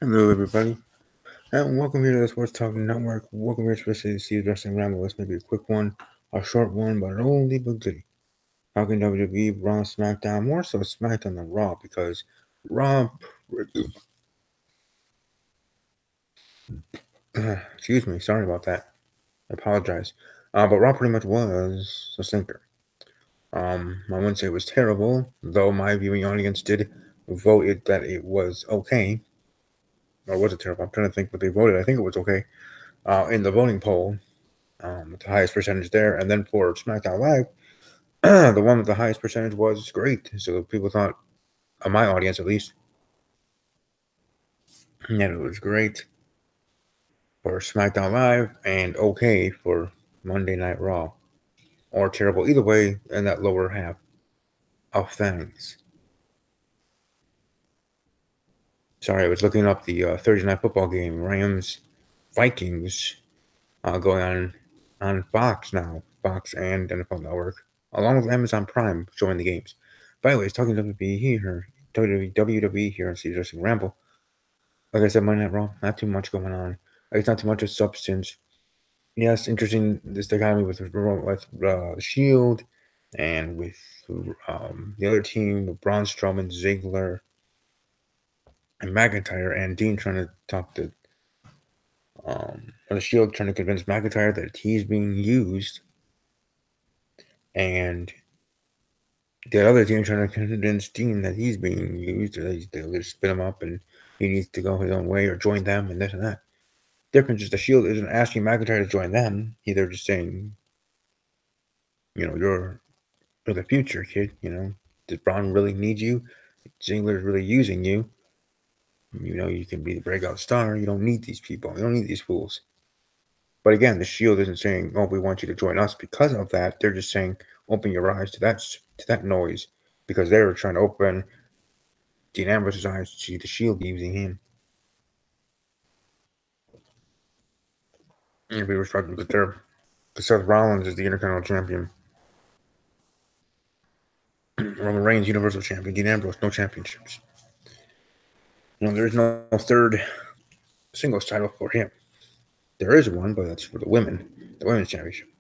Hello, everybody, and welcome here to the Sports Talk Network. Welcome here to the Steve's Wrestling Ramble. This may be a quick one, a short one, but only but goodie. Talking WWE, Raw, SmackDown, more so SmackDown than Raw because Raw, excuse me, sorry about that. I apologize. But Raw pretty much was a stinker. I wouldn't say it was terrible, though my viewing audience did vote it that it was okay. Or was it terrible? I'm trying to think what they voted. I think it was okay. In the voting poll, with the highest percentage there. And then for SmackDown Live, the one with the highest percentage was great. So people thought, my audience at least, that it was great for SmackDown Live and okay for Monday Night Raw. Or terrible either way in that lower half of things. Sorry, I was looking up the Thursday night football game, Rams Vikings, going on Fox now, Fox and NFL Network, along with Amazon Prime showing the games. By the way, it's talking WWE here, WWE here on Steve's Wrestling Ramble. Like I said, Monday Night Raw, not too much going on. Like, it's not too much of substance. Yes, interesting this dichotomy with Shield and with the other team with Braun Strowman, Ziggler, and McIntyre, and Dean trying to talk to the Shield trying to convince McIntyre that he's being used, and the other team trying to convince Dean that he's being used, or they'll just spin him up and he needs to go his own way or join them and this and that. Difference is the Shield isn't asking McIntyre to join them. They're just saying, you're the future, kid. Does Braun really need you? Ziggler's really using you. You can be the breakout star. You don't need these people. You don't need these fools. But again, the Shield isn't saying, "Oh, we want you to join us because of that." They're just saying, "Open your eyes to that noise," because they were trying to open Dean Ambrose's eyes to see the Shield using him. And we were struggling with their Seth Rollins is the Intercontinental Champion. Roman Reigns, Universal Champion. Dean Ambrose, no championships. There's no third singles title for him. There is one, but that's for the women's championship.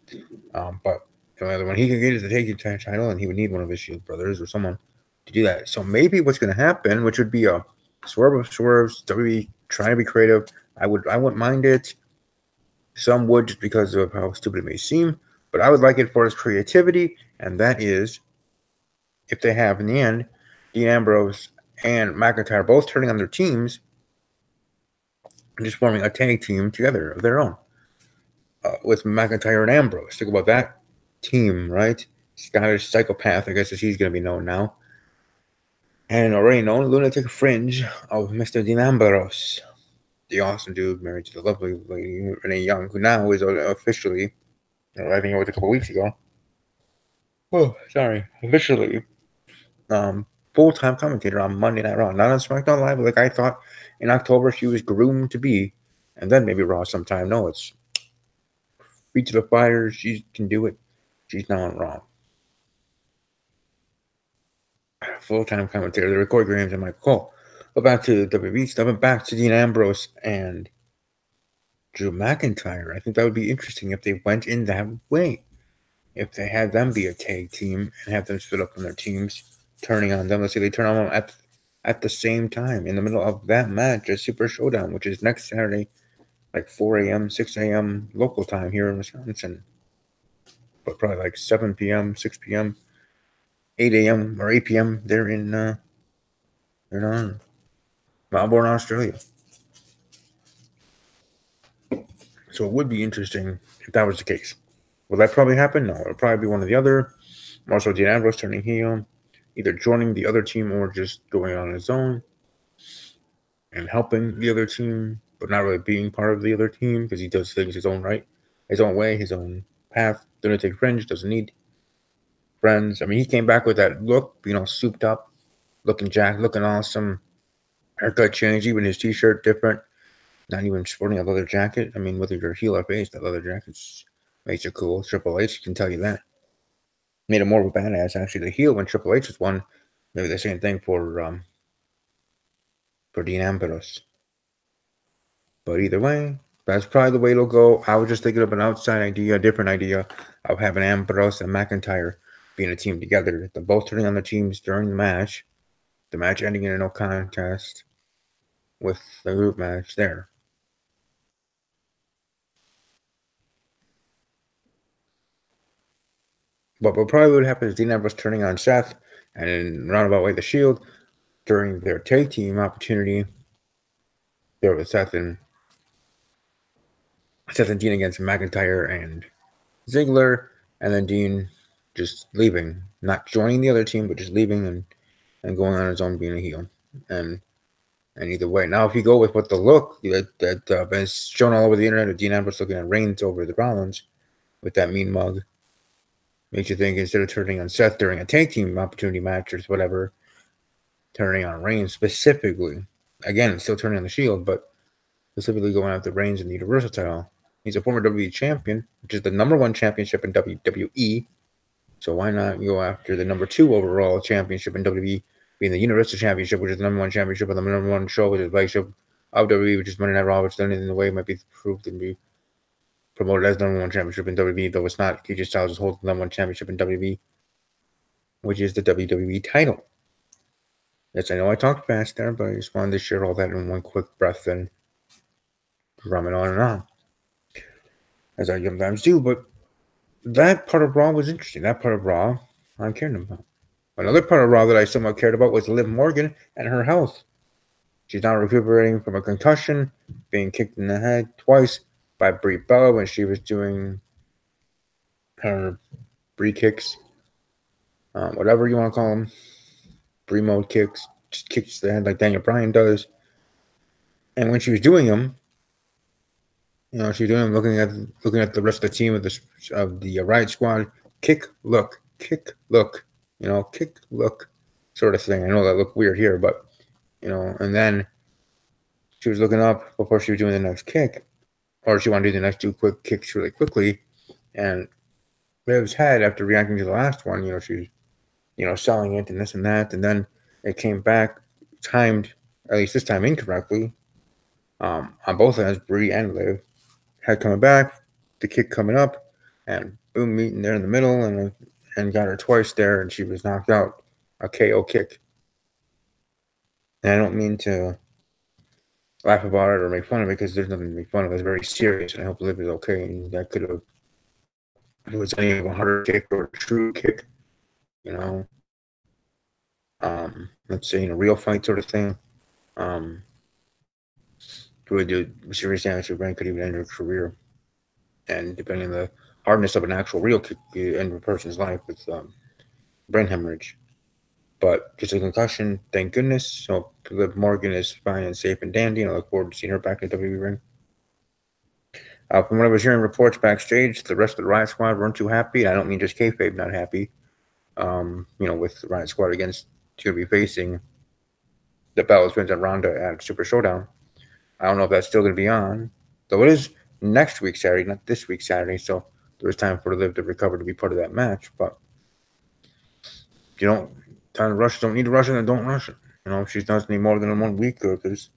But the other one he could get is the tag team title, and he would need one of his Shield brothers or someone to do that. So maybe what's going to happen, which would be a swerve of swerves, WWE trying to be creative. I wouldn't mind it. Some would just because of how stupid it may seem, but I would like it for its creativity, and that is if they have in the end Dean Ambrose and McIntyre both turning on their teams and just forming a tag team together of their own with McIntyre and Ambrose. Think about that team, right? Scottish psychopath, I guess, as he's going to be known now. And already known lunatic fringe of Mr. Dean Ambrose, the awesome dude married to the lovely lady Renee Young, who now is officially, I think it was a couple weeks ago. Oh, sorry, officially, full-time commentator on Monday Night Raw, not on SmackDown Live, like I thought in October she was groomed to be, and then maybe Raw sometime. No, it's feet to the fire. She can do it. She's now on Raw. Full-time commentator. The record games and Michael Cole. But back to WWE stuff, back to Dean Ambrose and Drew McIntyre. I think that would be interesting if they went in that way. If they had them be a tag team and have them split up on their teams, turning on them. Let's say they turn on them at the same time in the middle of that match, a Super Showdown, which is next Saturday, like 4 a.m., 6 a.m. local time here in Wisconsin. But probably like 7 p.m., 6 p.m., 8 a.m. or 8 p.m. They're in Melbourne, Australia. So it would be interesting if that was the case. Will that probably happen? No, it'll probably be one or the other. Also, Dean Ambrose turning heel, either joining the other team or just going on his own and helping the other team, but not really being part of the other team because he does things his own right, his own way, his own path. Doesn't take friends, doesn't need friends. I mean, he came back with that look, souped up, looking jacked, looking awesome. Haircut change, even his t-shirt different. Not even sporting a leather jacket. I mean, whether you're heel or face, that leather jacket makes it cool. Triple H can tell you that. Made him more of a badass, actually. The heel when Triple H was won. Maybe the same thing for Dean Ambrose. But either way, that's probably the way it'll go. I was just thinking of an outside idea, a different idea of having Ambrose and McIntyre being a team together. They're both turning on the teams during the match ending in a no contest with the group match there. But what probably would happen is Dean Ambrose turning on Seth, and in roundabout way the Shield during their tag team opportunity. There was Seth and Dean against McIntyre and Ziggler, and then Dean just leaving, not joining the other team, but just leaving and going on his own being a heel. And either way, now if you go with what the look that is shown all over the internet of Dean Ambrose looking at Reigns over the Rollins with that mean mug, makes you think instead of turning on Seth during a tag team opportunity match or whatever, turning on Reigns specifically. Again, still turning on the Shield, but specifically going after Reigns in the Universal title. He's a former WWE champion, which is the #1 championship in WWE. So why not go after the #2 overall championship in WWE, being the Universal Championship, which is the #1 championship of the #1 show, which is the flagship of WWE, which is Monday Night Raw, which then in the way might be proved and be promoted as #1 championship in WWE, though it's not. AJ Styles is holding the #1 championship in WWE, which is the WWE title. Yes, I know I talked fast there, but I just wanted to share all that in one quick breath and rum it on and on, as I sometimes do. But that part of Raw was interesting. That part of Raw I cared about. Another part of Raw that I somewhat cared about was Liv Morgan and her health. She's now recuperating from a concussion, being kicked in the head twice by Brie Bella when she was doing her Brie kicks, whatever you want to call them, Brie mode kicks, just kicks to the head like Daniel Bryan does. And when she was doing them, she was doing them looking at the rest of the team of the Riot Squad, kick, look, kick, look, sort of thing. I know that looked weird here, but and then she was looking up before she was doing the next kick, or she wanted to do the next 2 quick kicks really quickly. And Liv's head, after reacting to the last one, she was, selling it and this and that, and then it came back, timed, at least this time incorrectly, on both ends, Brie and Liv. Head coming back, the kick coming up, and boom, meeting there in the middle, and got her twice there, and she was knocked out. A KO kick. And I don't mean to laugh about it or make fun of it, because there's nothing to make fun of. It's very serious, and I hope Liv is okay. And that could have, if it was any of a harder kick or a true kick, let's say in a real fight sort of thing, would do serious damage to brain, could even end her career. And depending on the hardness of an actual real kick, could end a person's life with brain hemorrhage. But just a concussion, thank goodness. So Liv Morgan is fine and safe and dandy, and I look forward to seeing her back in the WWE ring. From what I was hearing reports backstage, the rest of the Riot Squad weren't too happy. I don't mean just kayfabe not happy. With the Riot Squad going to be facing the Bella Twins and Ronda at Super Showdown. I don't know if that's still going to be on, though it is next week Saturday, not this week Saturday. So there's time for Liv to recover to be part of that match. But time to rush. Don't need to rush it, and don't rush it. If she doesn't need more than 1 week, or there's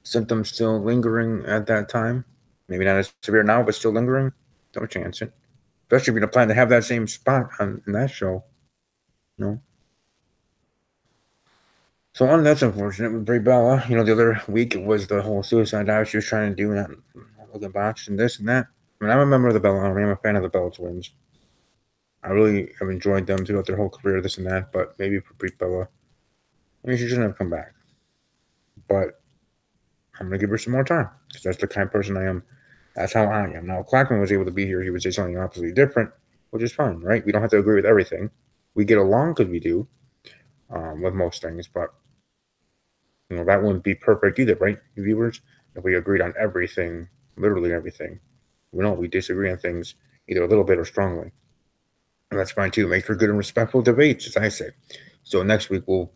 symptoms still lingering at that time, maybe not as severe now, but still lingering, don't chance it. Especially if you're going to plan to have that same spot in that show. So that's unfortunate with Brie Bella. The other week it was the whole suicide dive she was trying to do, and looking botched and this and that. I mean, I'm a member of the Bella Army. I'm a fan of the Bella Twins. I really have enjoyed them throughout their whole career, this and that. But maybe for Brie Bella, she shouldn't have come back. But I'm going to give her some more time, because that's the kind of person I am. That's how I am. Now, if Clackman was able to be here, he would say something absolutely different, which is fine, right? We don't have to agree with everything. We get along because we do with most things, but that wouldn't be perfect either, right, viewers? If we agreed on everything, literally everything. We disagree on things either a little bit or strongly. And that's fine too. Make for good and respectful debates, as I say. So next week we'll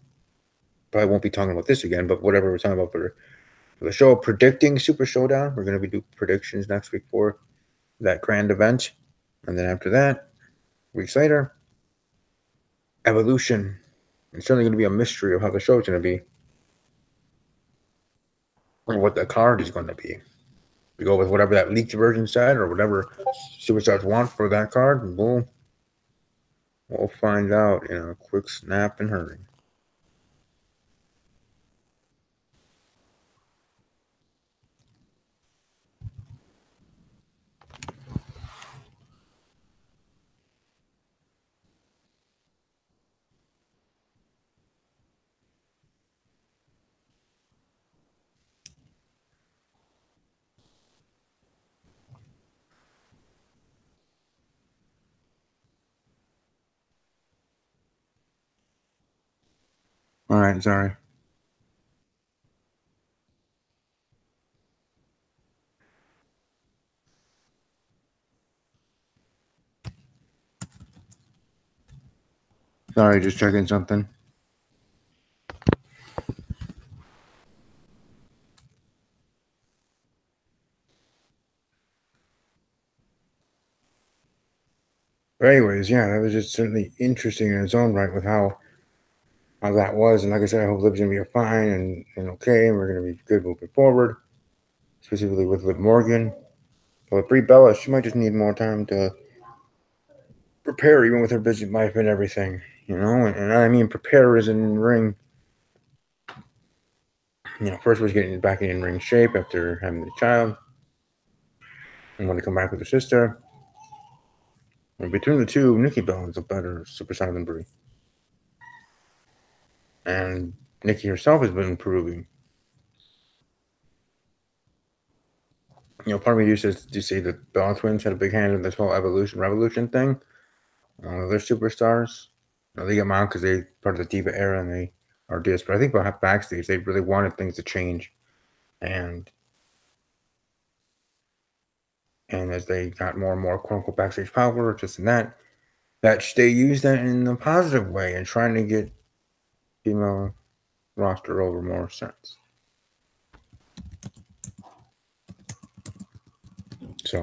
probably won't be talking about this again, but whatever we're talking about for the show, predicting Super Showdown. We're going to be doing predictions next week for that grand event. And then after that, weeks later, Evolution. It's certainly going to be a mystery of how the show is going to be. what the card is going to be. We go with whatever that leaked version said or whatever superstars want for that card, and we'll find out in a quick snap and hurry. All right, sorry. Sorry, just checking something. But anyways, yeah, that was just certainly interesting in its own right with how that was. And like I said, I hope Liv's gonna be fine and okay, and we're gonna be good moving forward, specifically with Liv Morgan. But with Brie Bella, she might just need more time to prepare, even with her busy life and everything, And I mean, prepare is in ring. First was getting back in ring shape after having the child, and want to come back with her sister. And between the two, Nikki Bella is a better superstar than Brie. And Nikki herself has been improving. Part of me used to say that Bella twins had a big hand in this whole revolution thing. They're superstars. They get mad because they part of the Diva era and they are this. But I think backstage they really wanted things to change, and as they got more and more quote unquote backstage power, just in that they used that in a positive way and trying to get female roster over more sense. So.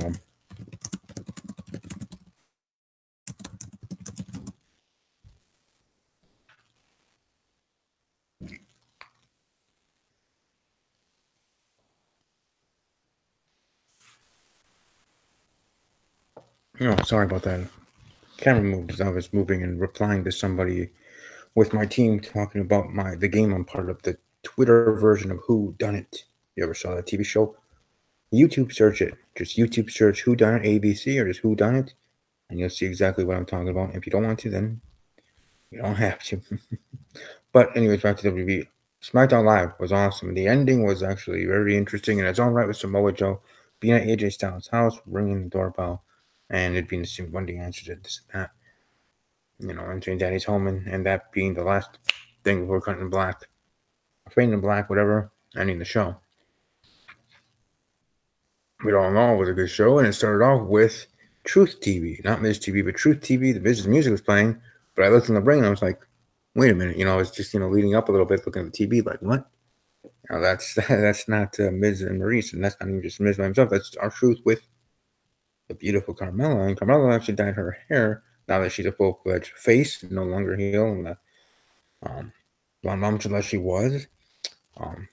Sorry about that. Camera moved as I was moving and replying to somebody with my team talking about the game I'm part of, the Twitter version of Who Done It. You ever saw that TV show? YouTube search it. Just YouTube search Who Done It ABC or just Who Done It, and you'll see exactly what I'm talking about. If you don't want to, then you don't have to. But anyways, back to WWE. SmackDown Live was awesome. The ending was actually very interesting in its own right with Samoa Joe being at AJ Styles' house, ringing the doorbell, and it being assumed when the answer to this and that. Entering Daddy's home and that being the last thing before Cutting Black, Fading in Black, whatever, ending the show. We all know it was a good show, and it started off with Truth TV, not Miz TV, but Truth TV. The Miz's music was playing, but I looked in the brain and I was like, wait a minute, I was just leading up a little bit, looking at the TV, like what? That's not Miz and Maurice, and that's not even just Miz by himself. That's our Truth with the beautiful Carmella, and Carmella actually dyed her hair now that she's a full-fledged face, no longer heel, and blonde unless she was.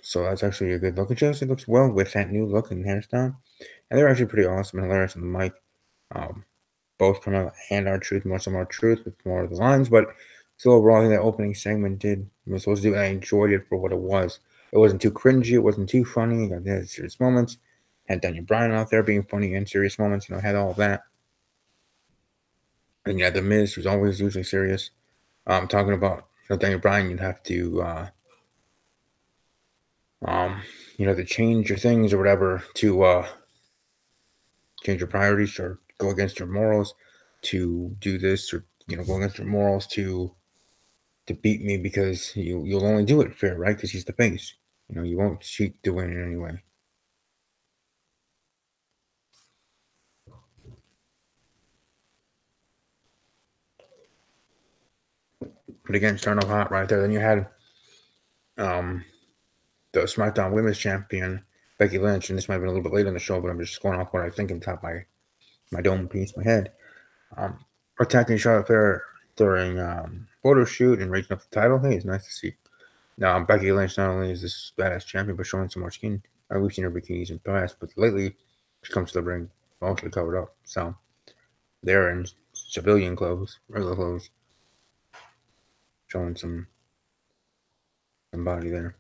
So that's actually a good look. It just looks well with that new look and hairstyle. And they're actually pretty awesome and hilarious on the mic. Both Carmella and R-Truth, more some R-Truth with more of the lines, but still overall, I think that opening segment was supposed to do, and I enjoyed it for what it was. It wasn't too cringy, it wasn't too funny. It had serious moments. Had Daniel Bryan out there being funny in serious moments, had all of that. And The Miz, who's always usually serious. Talking about Daniel Bryan, you'd have to to change your things or whatever, to change your priorities or go against your morals to do this, or go against your morals to beat me, because you'll only do it fair, right? Because he's the face. You won't cheat to win in any way. But again, starting off hot right there. Then you had the SmackDown Women's Champion Becky Lynch, and this might have been a little bit late in the show, but I'm just going off what I think in top of my dome piece, my head. Attacking Charlotte Flair during photo shoot and raising up the title. Hey, it's nice to see. Now Becky Lynch not only is this badass champion, but showing some more skin We've seen her bikinis in the past, but lately she comes to the ring mostly covered up. So they're in civilian clothes, regular clothes, showing some body there.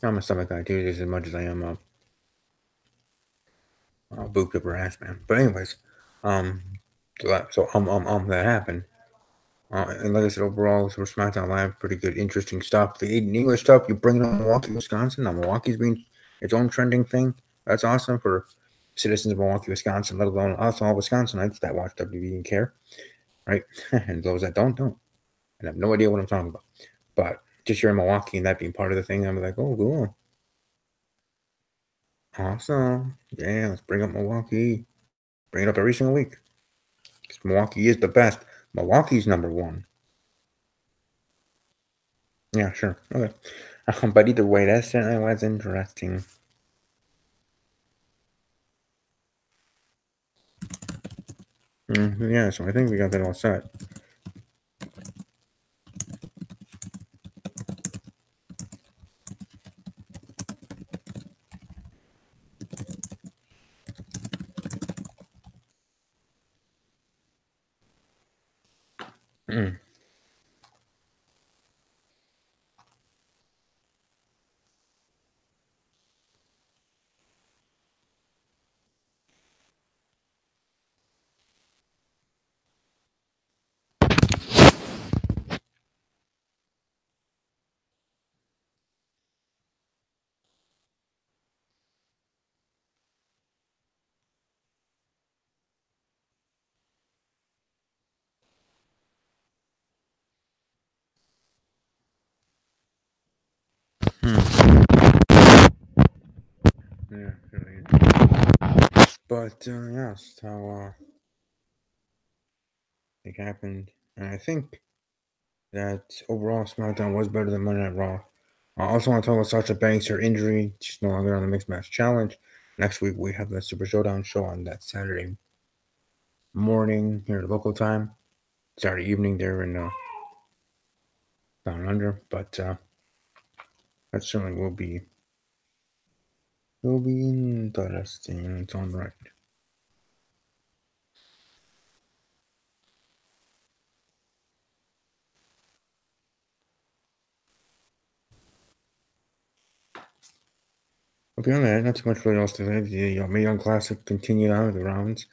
I'm a stomach guy too, just as much as I am a boot clipper ass man. But anyways, um, that happened. And like I said, overall, for SmackDown Live, pretty good, interesting stuff. The English stuff, you bring it on Milwaukee, Wisconsin. Now Milwaukee's being its own trending thing. That's awesome for citizens of Milwaukee, Wisconsin, let alone us all Wisconsinites that watch WWE and care, right? And those that don't. And I have no idea what I'm talking about. But just here in Milwaukee and that being part of the thing, I'm like, oh, cool. Awesome. Yeah, let's bring up Milwaukee. Bring it up every single week. Because Milwaukee is the best. Milwaukee's number one. Yeah, sure. Okay. But either way, that certainly was interesting. Yeah, so I think we got that all set. Mm. Yeah, but yeah, that's how it happened. And I think that overall SmackDown was better than Monday Night Raw. I also want to talk about Sasha Banks, her injury. She's no longer on the Mixed Match Challenge. Next week, we have the Super Showdown show on that Saturday morning here at local time. Saturday evening there in Down Under. But that certainly will be interesting in its own right. Okay, on that, not too much really else to say. The Mae Young Classic continued on with the rounds.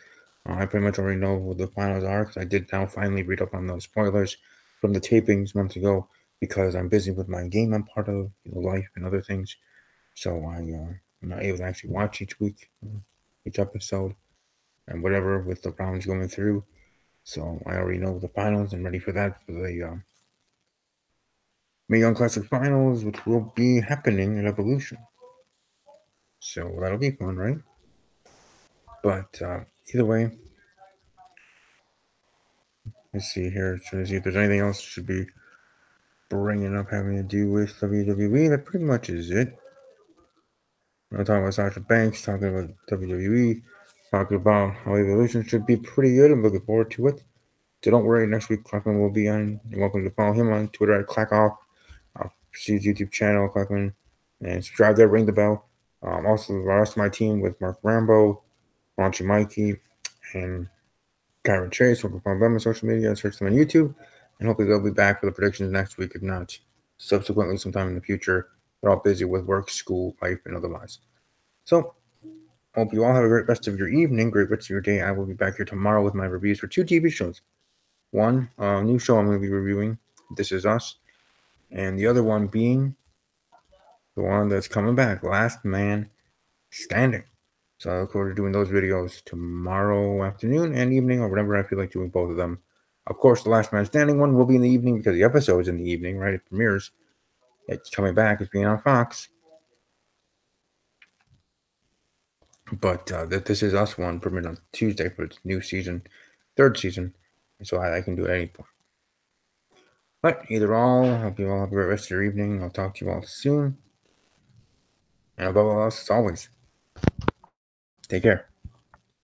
I pretty much already know what the finals are because I did now finally read up on those spoilers from the tapings months ago because I'm busy with my game I'm part of, life and other things. So I'm not able to actually watch each week, each episode, and whatever with the rounds going through. So I already know the finals and ready for that for the Mae Young Classic finals, which will be happening at Evolution. So that'll be fun, right? But either way, let's see here. Trying to see if there's anything else should be bringing up having to do with WWE. That pretty much is it. I'm talking about Sasha Banks, talking about WWE, talking about how Evolution should be pretty good. I'm looking forward to it. So don't worry, next week Clackman will be on. You're welcome to follow him on Twitter at Clackoff. See his YouTube channel, Clackman, and subscribe there, ring the bell. Also, the rest of my team with Mark Rambo, Raunchy Mikey, and Kyron Chase. We'll follow them on social media, search them on YouTube, and hopefully they'll be back for the predictions next week, if not subsequently sometime in the future. They're all busy with work, school, life, and otherwise. So, hope you all have a great rest of your evening, great rest of your day. I will be back here tomorrow with my reviews for 2 TV shows. One, new show I'm going to be reviewing, This Is Us, and the other one being the one that's coming back, Last Man Standing. So I look forward to doing those videos tomorrow afternoon and evening or whenever I feel like doing both of them. Of course, the Last Man Standing one will be in the evening because the episode is in the evening, right? It premieres. It's coming back. It's being on Fox. But This Is Us one premiered on Tuesday for its new season, third season. So I can do it at any point. But either all, I hope you all have a great rest of your evening. I'll talk to you all soon. And above all else, as always, take care.